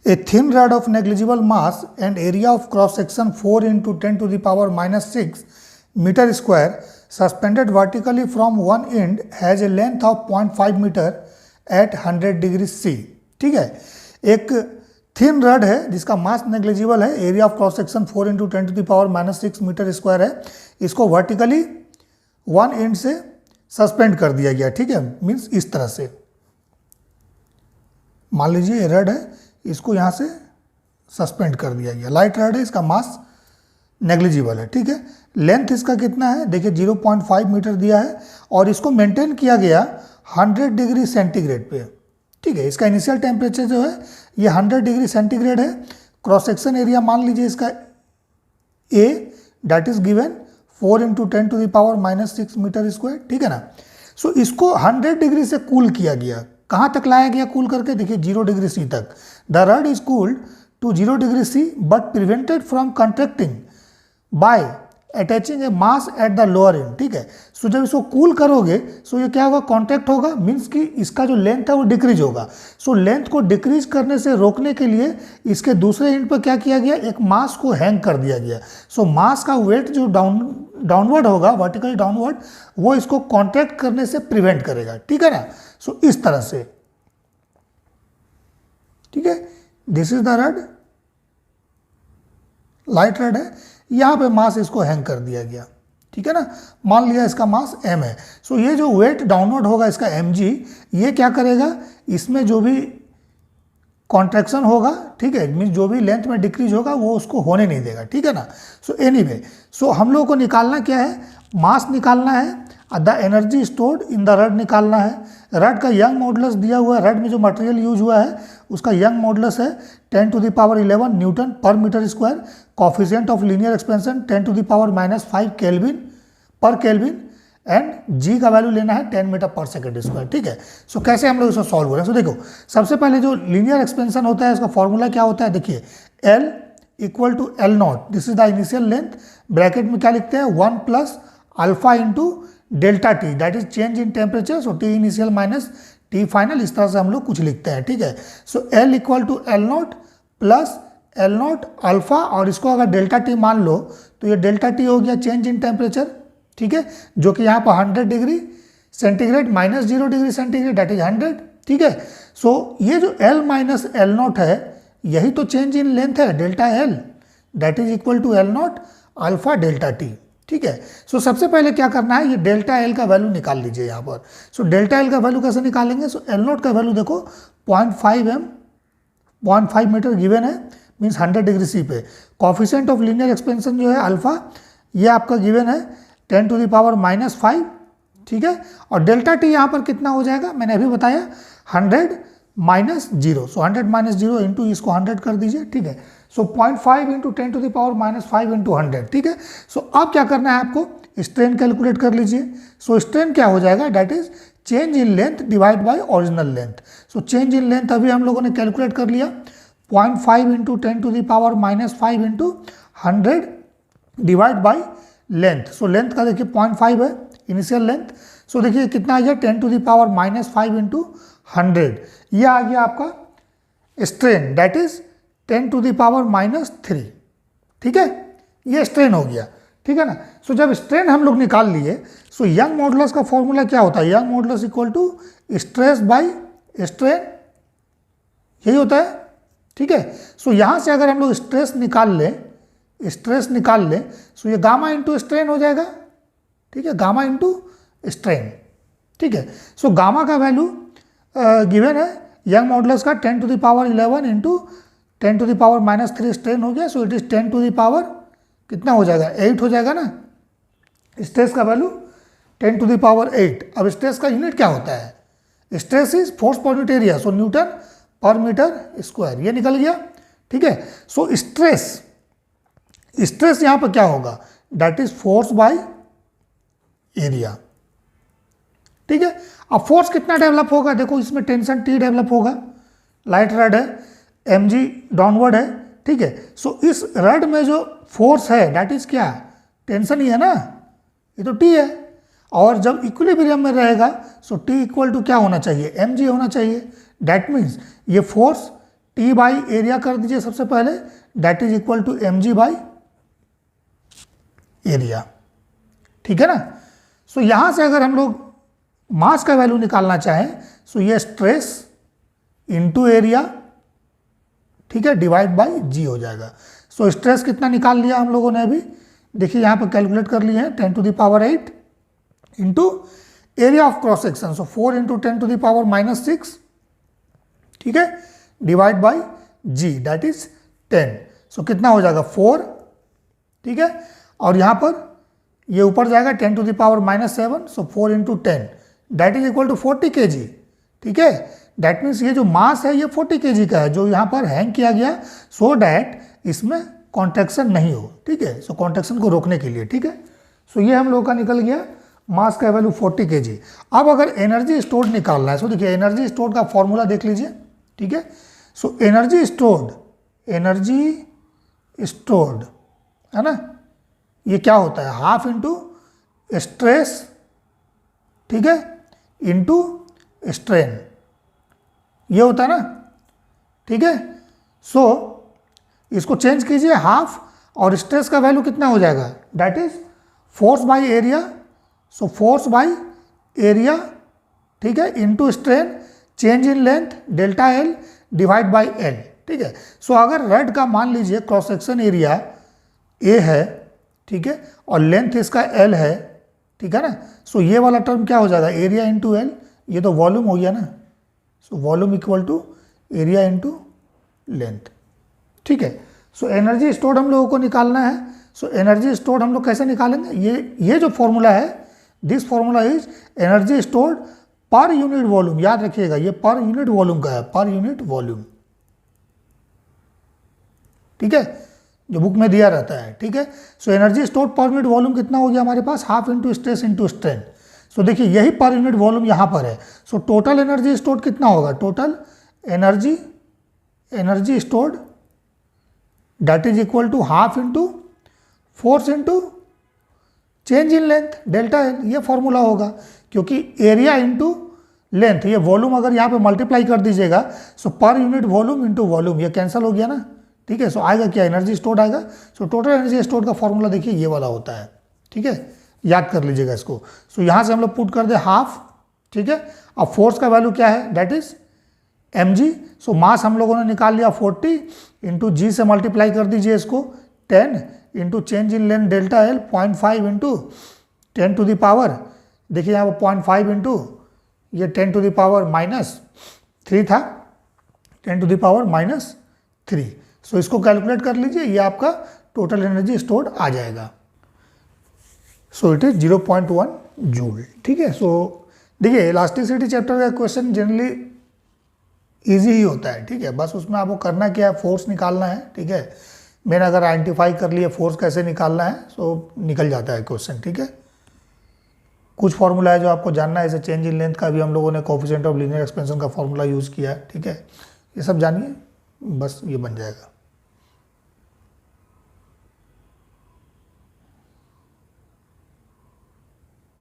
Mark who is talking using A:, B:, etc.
A: A thin rod of negligible mass and area of cross section 4 into 10 to the power minus 6 meter square suspended vertically from one end has a length of 0.5 meter at 100 degree C। ठीक है, एक thin rod है जिसका mass negligible है, area of cross section 4 into 10 to the power minus 6 metre square है। इसको vertically one end से suspend कर दिया गया। ठीक है, मीन्स इस तरह से मान लीजिए ये रड है, इसको यहाँ से सस्पेंड कर दिया गया। लाइट रड है, इसका मास नेग्लिजिबल है। ठीक है, लेंथ इसका कितना है देखिए 0.5 मीटर दिया है और इसको मेंटेन किया गया 100 डिग्री सेंटीग्रेड पे। ठीक है, इसका इनिशियल टेम्परेचर जो है ये 100 डिग्री सेंटीग्रेड है। क्रॉस सेक्शन एरिया मान लीजिए इसका A that is given 4 into 10 to the power minus 6 metre square. ठीक है ना। सो इसको 100 डिग्री से कूल किया गया। कहाँ तक लाया गया कूल करके देखिए 0 डिग्री सी तक। The rod is cooled to 0 degree C but prevented from contracting by attaching a mass at the lower end. ठीक है, सो जब इसको कूल करोगे सो ये क्या होगा, कॉन्ट्रैक्ट होगा, मीन्स कि इसका जो लेंथ है वो डिक्रीज होगा। सो लेंथ को डिक्रीज करने से रोकने के लिए इसके दूसरे एंड पर क्या किया गया, एक मास को हैंग कर दिया गया। सो मास का वेट जो डाउनवर्ड होगा, वर्टिकली डाउनवर्ड, वो इसको कॉन्ट्रैक्ट करने से प्रिवेंट करेगा। ठीक है ना। सो इस तरह से, ठीक है, this is the rod, light rod है, यहाँ पे मास इसको हैंग कर दिया गया। ठीक है ना, मान लिया इसका मास m है। सो ये जो वेट डाउनवर्ड होगा इसका mg, ये क्या करेगा, इसमें जो भी कॉन्ट्रैक्शन होगा, ठीक है, मीन्स जो भी लेंथ में डिक्रीज होगा वो उसको होने नहीं देगा। ठीक है ना। सो एनीवे, सो हम लोगों को निकालना क्या है, मास निकालना है, the energy stored in the rod निकालना है। रड का यंग मॉडुलस दिया हुआ है, रड में जो मटेरियल यूज हुआ है उसका यंग मॉडुलस है 10 टू द पावर 11 न्यूटन पर metre square. Coefficient of linear expansion 10 to the power minus 5 kelvin पर केल्विन एंड जी का वैल्यू लेना है 10 मीटर पर सेकेंड स्क्वायर। ठीक है, सो कैसे हम लोग इसको सॉल्व हो रहे हैं। सो देखो, सबसे पहले जो लीनियर एक्सपेंशन होता है उसका फॉर्मूला क्या होता है, देखिए L equal to L naught, this is the initial length, bracket में क्या लिखते हैं 1 plus alpha into delta T that is change in temperature. So T initial minus T final, इस तरह से हम लोग कुछ लिखते हैं। ठीक है, so L equal to L naught plus L naught alpha, और इसको अगर डेल्टा टी मान लो तो ये डेल्टा टी हो गया चेंज इन टेम्परेचर। ठीक है, जो कि यहाँ पर 100 degree centigrade minus 0 degree centigrade that is 100। ठीक है, सो ये जो L माइनस L नॉट है यही तो चेंज इन लेंथ है, delta L that is equal to L naught alpha delta T. ठीक है, सो सबसे पहले क्या करना है, ये डेल्टा L का वैल्यू निकाल लीजिए यहाँ पर। सो डेल्टा L का वैल्यू कैसे निकालेंगे, सो L नॉट का वैल्यू देखो 0.5 मीटर गिवन है, मीन्स 100 डिग्री सी पे। कोफिशिएंट ऑफ लीनियर एक्सपेंशन जो है अल्फा, ये आपका गिवन है 10 टू द पावर माइनस 5। ठीक है, और डेल्टा टी यहाँ पर कितना हो जाएगा, मैंने अभी बताया 100 माइनस 0। सो 100 माइनस 0 इंटू इसको 100 कर दीजिए। ठीक है, so 0.5 into 10 to the power minus 5 into 100। ठीक है, सो अब क्या करना है आपको, स्ट्रेन कैलकुलेट कर लीजिए। सो स्ट्रेन क्या हो जाएगा, that is change in length divide by original length. So change in length अभी हम लोगों ने कैलकुलेट कर लिया, 0.5 into 10 to the power minus 5 into 100 divide by length. So length का देखिए 0.5 है इनिशियल लेंथ। सो देखिए कितना आ गया 10 to the power minus 5 into 100, यह आ गया आपका strain that is 10 to the power minus 3। ठीक है, ये स्ट्रेन हो गया। ठीक है ना। सो जब स्ट्रेन हम लोग निकाल लिए, सो यंग मॉडुलस का फॉर्मूला क्या होता है, Young modulus equal to stress by strain, यही होता है। ठीक है, सो यहाँ से अगर हम लोग स्ट्रेस निकाल लें, सो ये गामा इंटू स्ट्रेन हो जाएगा। ठीक है, गामा इंटू स्ट्रेन। ठीक है, सो गामा का वैल्यू गिवन है यंग मॉडुलस का 10 to the power 11 into 10 to the power minus 3 strain हो गया। So it is 10 to the power कितना हो जाएगा, 8 हो जाएगा ना। स्ट्रेस का वैल्यू 10 टू द पावर 8। अब स्ट्रेस का यूनिट क्या होता है, stress is force per unit area, so Newton पर मीटर स्क्वायर, ये निकल गया। ठीक है, सो स्ट्रेस यहाँ पर क्या होगा, that is force by area. ठीक है, अब फोर्स कितना डेवलप होगा, देखो इसमें टेंशन T डेवलप होगा, लाइट रड है, mg डाउनवर्ड है। ठीक है, सो इस रड में जो फोर्स है दैट इज क्या, टेंशन ही है ना, ये तो T है। और जब इक्विलिब्रियम में रहेगा सो T इक्वल टू क्या होना चाहिए, mg होना चाहिए। दैट मीन्स ये फोर्स टी बाई एरिया कर दीजिए सबसे पहले, that is equal to mg by area, ठीक है ना। सो यहां से अगर हम लोग मास का वैल्यू निकालना चाहें, सो ये स्ट्रेस इनटू एरिया, ठीक है, डिवाइड बाई जी हो जाएगा। सो स्ट्रेस कितना निकाल लिया हम लोगों ने अभी, देखिए यहां पर कैलकुलेट कर लिए हैं 10 to the power 8 into area of cross section, so 4 into 10 to the power -6, ठीक है, divide by G that is 10। So कितना हो जाएगा 4, ठीक है, और यहां पर ये ऊपर जाएगा 10 to the power -7, so 4 into 10 that is equal to 40 kg, ठीक है। दैट मीन्स ये जो मास है ये 40 kg का है, जो यहाँ पर हैंग किया गया सो डैट इसमें कॉन्ट्रैक्शन नहीं हो, ठीक है, सो कॉन्ट्रैक्शन को रोकने के लिए, ठीक है। सो ये हम लोग का निकल गया मास का वैल्यू 40 kg। अब अगर एनर्जी स्टोर्ड निकालना है, सो देखिए एनर्जी स्टोर्ड का फॉर्मूला देख लीजिए, ठीक है। सो एनर्जी स्टोर्ड है ना, ये क्या होता है, हाफ इंटू स्ट्रेस, ठीक है, इंटू स्ट्रेन, ये होता है ना, ठीक है। सो इसको चेंज कीजिए हाफ, और स्ट्रेस का वैल्यू कितना हो जाएगा, that is force by area, so force by area, ठीक है, into strain, change in length delta L divide by L, ठीक है। सो अगर रड का मान लीजिए क्रॉस सेक्शन एरिया ए है, ठीक है, और लेंथ इसका एल है, ठीक है ना, सो ये वाला टर्म क्या हो जाएगा, एरिया इंटू एल, ये तो वॉल्यूम हो गया ना, so volume equal to area into length, ठीक है। सो एनर्जी स्टोर्ड हम लोगों को निकालना है। सो एनर्जी स्टोर्ड हम लोग कैसे निकालेंगे, ये जो फॉर्मूला है, this formula is energy stored per unit volume, याद रखिएगा ये पर यूनिट वॉल्यूम का है, पर यूनिट वॉल्यूम, ठीक है, जो बुक में दिया रहता है, ठीक है। So energy stored per unit volume कितना हो गया हमारे पास, half into stress into strain. So देखिए यही पर यूनिट वॉल्यूम यहाँ पर है। सो टोटल एनर्जी स्टोर्ड कितना होगा, total energy stored that is equal to half into force into change in length delta L, ये फॉर्मूला होगा, क्योंकि एरिया इंटू लेंथ, ये वॉल्यूम अगर यहाँ पे मल्टीप्लाई कर दीजिएगा, so per unit volume into volume, ये कैंसिल हो गया ना, ठीक है। सो आएगा क्या, एनर्जी स्टोर्ड आएगा। सो टोटल एनर्जी स्टोर्ड का फॉर्मूला देखिए ये वाला होता है, ठीक है, याद कर लीजिएगा इसको। सो यहाँ से हम लोग पुट कर दे हाफ, ठीक है। अब फोर्स का वैल्यू क्या है, दैट इज mg। सो मास हम लोगों ने निकाल लिया 40, इंटू जी से मल्टीप्लाई कर दीजिए इसको 10, into change in length delta L 0.5 into 10 to the power, देखिए यहाँ पर 0.5 इंटू ये 10 टू द पावर -3 था, 10 टू द पावर -3। सो इसको कैलकुलेट कर लीजिए, ये आपका टोटल एनर्जी स्टोर्ड आ जाएगा। सो इट इज 0.1 जूल, ठीक है। सो देखिए इलास्टिसिटी चैप्टर का क्वेश्चन जनरली इजी ही होता है, ठीक है, बस उसमें आपको करना क्या है, फोर्स निकालना है, ठीक है। मैंने अगर आइडेंटिफाई कर लिया फोर्स कैसे निकालना है, सो निकल जाता है क्वेश्चन, ठीक है। कुछ फॉर्मूला है जो आपको जानना है, जैसे चेंज इन लेंथ का भी हम लोगों ने कोएफिशिएंट ऑफ लीनियर एक्सपेंशन का फॉर्मूला यूज़ किया है, ठीक है। ये सब जानिए, बस ये बन जाएगा।